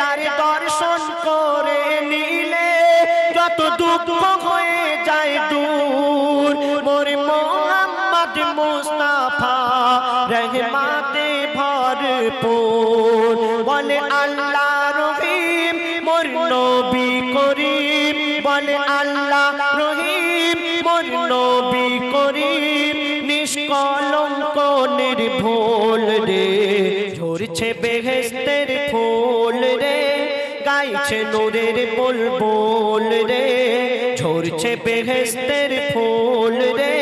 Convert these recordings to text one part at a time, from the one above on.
যারে দর্শন করে নিলে যত দুঃখ হয়ে যায় দূর। মোর মোহাম্মদ মুস্তাফা রহমতে ভরপুর। বলে আল্লাহ রহিম মোর নবী করিম, বলে আল্লাহ রহিম মোর নবী করিম। নিষ্কলঙ্ক নির্ভুল রে, ঝরছে বেহেশতের ফুল রে, গাইছে নূরের বুলবুল রে। ঝরছে বেহেশতের ফুল রে,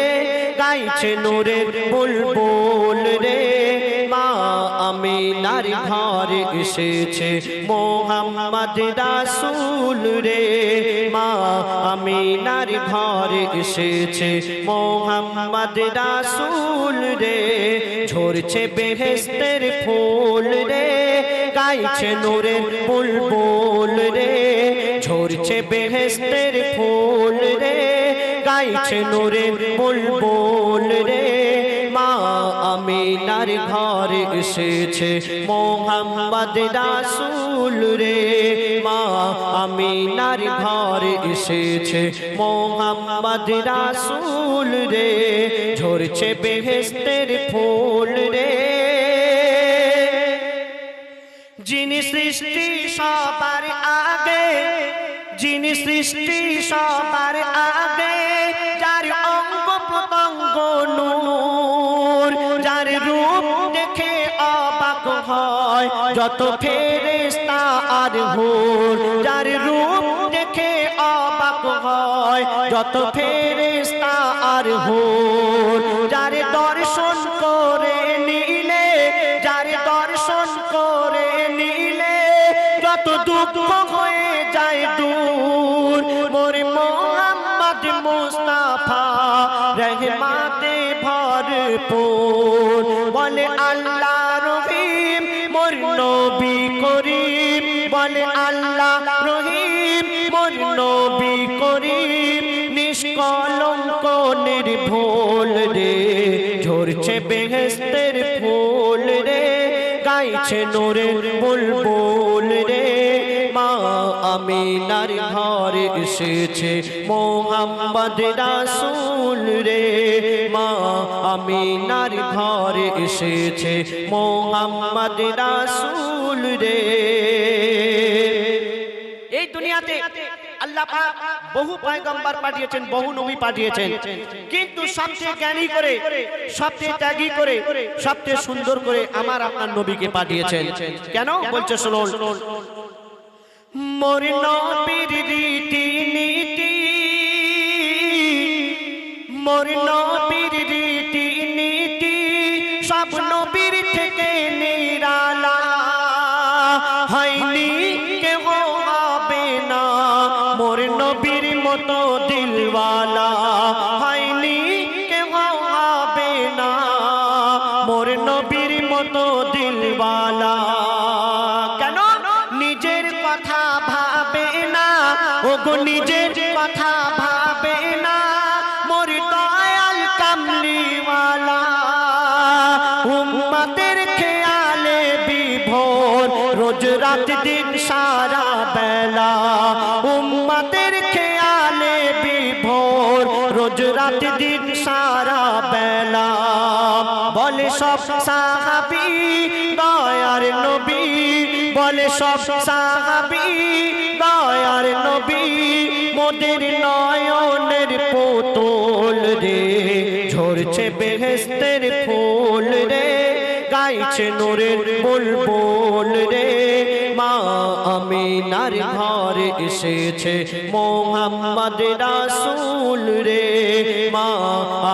গাইছে নূরের বুলবুল রে। মা আমিনার ঘরে এসেছে মোহাম্মদ রাসূল রে। মা আমিনার ঘরে এসেছে মোহাম্মদ রাসূল রে। ঝরছে বেহেশতের ফুল রে, গাইছে নূরের বুলবুল রে। ঝরছে বেহেশতের ফুল রে, গাইছে নূরের বুলবুল রে। মা আমিনার ঘরে এসেছে মোহাম্মদ রাসূল রে। মা আমিনার ঘরে এসেছে মোহাম্মদ রাসূল রে। ঝরছে বেহেশতের ফুল রে। যিনি সৃষ্টি সবার আগে, যিনি সৃষ্টি সবার আগে, যার অঙ্গ প্রত্যঙ্গ নূর, যার রূপ দেখে অবাক হয় যত ফেরেশতা আর হুর। যার রূপ দেখে অবাক হয় যত ফেরেশতা আর হুর। যার দর্শন করে নিলে, যার দর্শন করে নিলে যত দুঃখ হয়ে যায় দূর। মোর মোহাম্মদ মুস্তাফা রহমতে ভরপুর। বলে আল্লাহ রহিম মোর নবী করিম, বলে আল্লাহ রহিম মোর নবী করিম। নিষ্কলঙ্ক নির্ভুল রে, ঝরছে বেহেশতের ফুল রে, গাইছে নূরের বুলবুল রে। মা আমিনার ঘরে এসেছে মোহাম্মদ রাসূল রে। মা আমিনার ঘরে এসেছে মোহাম্মদ রাসূল রে। এই দুনিয়াতে আল্লাহ পাক বহু পয়গম্বর পাঠিয়েছেন, বহু নবী পাঠিয়েছেন, কিন্তু সবচেয়ে জ্ঞানী করে, সবচেয়ে ত্যাগী করে, সবচেয়ে সুন্দর করে আমার আপনার নবীকে পাঠিয়েছেন। কেন বলছে শুনুন। মোর নবীর রীতি নীতি, মোর নবীর রীতি নীতি সব নবীর থেকে নিরালা। হয়নি কেহ হবে না মোর নবীর মতো দিলওয়ালা। হয়নি কেহ হবে না মোর নবীর মতো দিলওয়ালা। কেন? নিজের কথা ভাবে না, ওগো নিজের কথা ভাবে না মোর দয়াল কামলিওয়ালা। উম্মতের খেয়ালে বিভোর, রোজ রাত দিন সারা বেলা। উম্মতের খেয়ালে বিভোর, রোজ রাত দিন সারা বেলা। বলে সব সাহাবী দয়ার নবী, বলে সব সাহাবী দয়ার নবী। মোদের নয়নের পুতুল রে, ঝরছে বেহেশতের ফুল রে, গাইছে নূরের বুলবুল রে। মা আমিনার ঘরে এসেছে মোহাম্মদ রাসূল রে। মা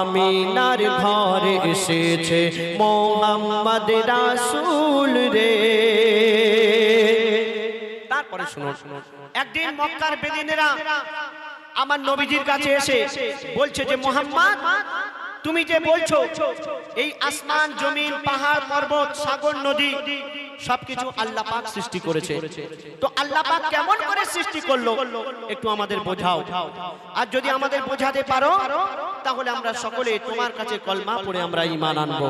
আমিনার ঘরে এসেছে মোহাম্মদ রাসূল রে। তারপরে শুনুন, একদিন মক্কার বেদিনেরা আমার নবীজির কাছে এসে বলছে যে মুহাম্মদ, তুমি যে বলছো এই আসমান জমিন পাহাড় পর্বত সাগর নদী সবকিছু আল্লাহ পাক সৃষ্টি করেছে, তো আল্লাহ পাক কেমন করে সৃষ্টি করলো একটু আমাদের বোঝাও। আর যদি আমাদের বোঝাতে পারো তাহলে আমরা সকলে তোমার কাছে কলমা পড়ে আমরা ঈমান আনবো।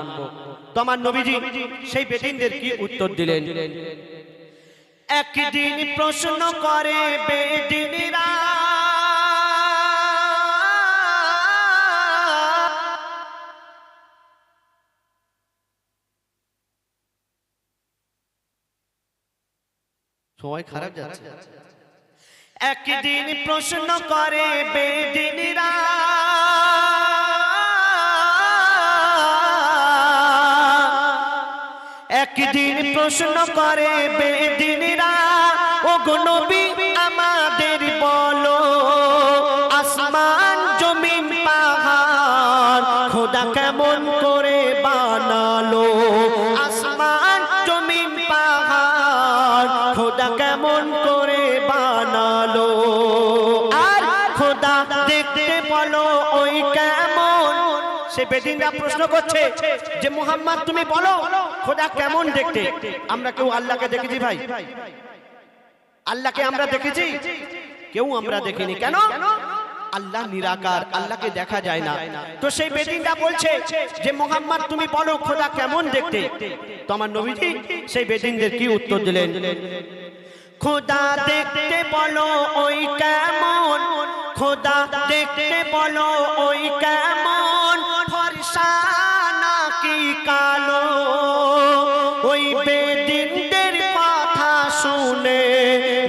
তো আমার নবীজি সেই বেদিনদের কি উত্তর দিলেন? একদিন প্রশ্ন করে বেদিনীরা, সবাই খারাপ যাচ্ছে। একদিন প্রশ্ন করে বেদিনীরা, একদিন প্রশ্ন করে বেদিনীরা, ও গো নবী আমাদের বলো, আসমান জমিন পাহাড় খোদা কেমন করে বানালো? আসমান জমিন পাহাড় খোদা কেমন করে বানালো? আর খোদা দেখতে বলো ওই কেমন? সে বেদিনরা প্রশ্ন করছে যে মুহাম্মদ তুমি বলো খোদা কেমন দেখতে? আমরা কেউ আল্লাহকে দেখেছি ভাই? আল্লাহকে আমরা দেখেছি? কেউ আমরা দেখিনি। কেন? আল্লাহ নিরাকার, আল্লাহকে দেখা যায় না। তো সেই বেদিনরা বলছে যে মুহাম্মদ তুমি বলো খোদা কেমন দেখতে? তো আমার নবীজি সেই বেদিনদের কি উত্তর দিলেন? খোদা দেখতে বলো ওই কেমন, খোদা দেখতে বলো ওই কেমন, ফর্সা নাকি কালো? ওই বেদিনদের কথা শুনে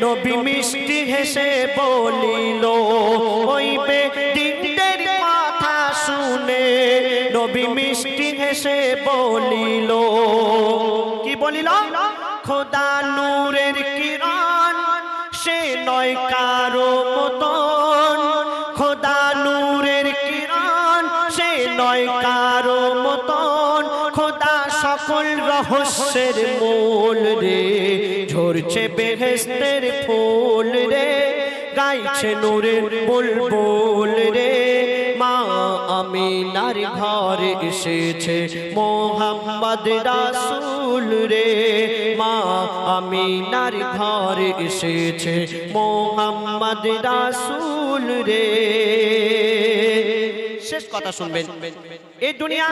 নবী মিষ্টি হেসে বলিল, ওই বেদিনদের কথা শুনে নবী মিষ্টি হেসে বলিল, কি বলিল? খোদা নূরের কিরণ সে নয় কারো মতন, খোদা নূরের কিরণ সে নয় কারো মতন, খোদা সকল রহস্যের মূল রে, ঝরছে বেহেশতের ফুল রে, গাইছে নূরের বুলবুল রে, মা আমিনার ঘরে এসেছে মোহাম্মদ রাসূল রে, মা আমিনার ঘরে এসেছে মোহাম্মদ রাসূল রে। শেষ কথা শুনবেন, এই দুনিয়া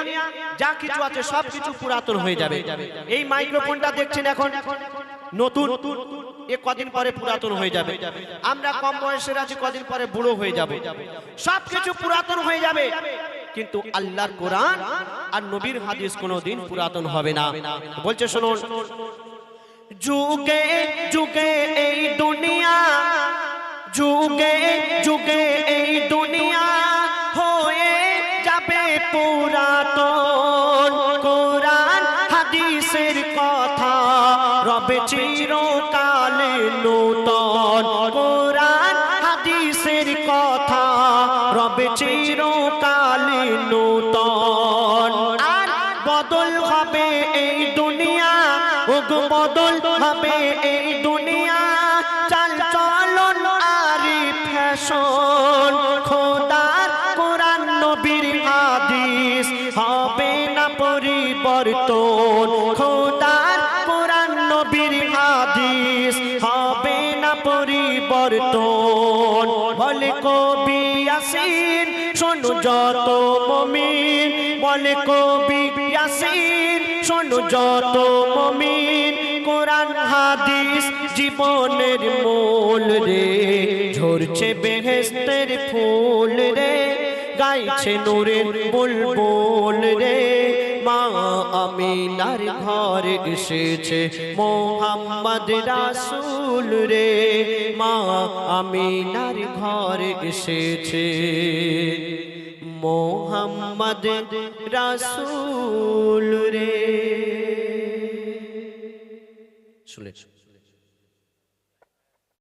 যা কিছু আছে সব কিছু পুরাতন হয়ে যাবে। এই মাইক্রোফোনটা দেখছেন এখন নতুন, এ কদিন পরে পুরাতন হয়ে যাবে। আমরা কম বয়সের আছি, কদিন পরে বুড়ো হয়ে যাবে। সবকিছু পুরাতন হয়ে যাবে, কিন্তু আল্লাহর কোরআন আর নবীর হাদিস কোনোদিন পুরাতন হবে না। বলছে শুনুন, যুগে যুগে এই দুনিয়া, যুগে যুগে এই দুনিয়া হয়ে যাবে পুরাতন, কোরআন হাদিসের কথা রবে চিরকালে নূতন, কোরআন হাদিসের কথা রবে চিরকালে নূতন। আর বদল হবে এই দুনিয়া, ওগো বদল হবে এই দুনিয়া, চাল চলন আর ফ্যাশন, খোদার কোরআন নবীর হাদিস হবে না পরিবর্তন, খোদার কোরআন নবীর হাদিস হবে না পরিবর্তন। বলে কবি ইয়াসিন শোনো যত মুমিন, বলে কবি ইয়াসিন শোনো যত মুমিন, কোরআন হাদিস জীবনের মূল রে, ঝরছে বেহেশতের ফুল রে, গাইছে নূরের বুলবুল রে, মা আমিনার ঘরে এসেছে মোহাম্মদ রাসূল রে, মা আমিনার ঘরে এসেছে মোহাম্মদ রাসূল রে। শুনে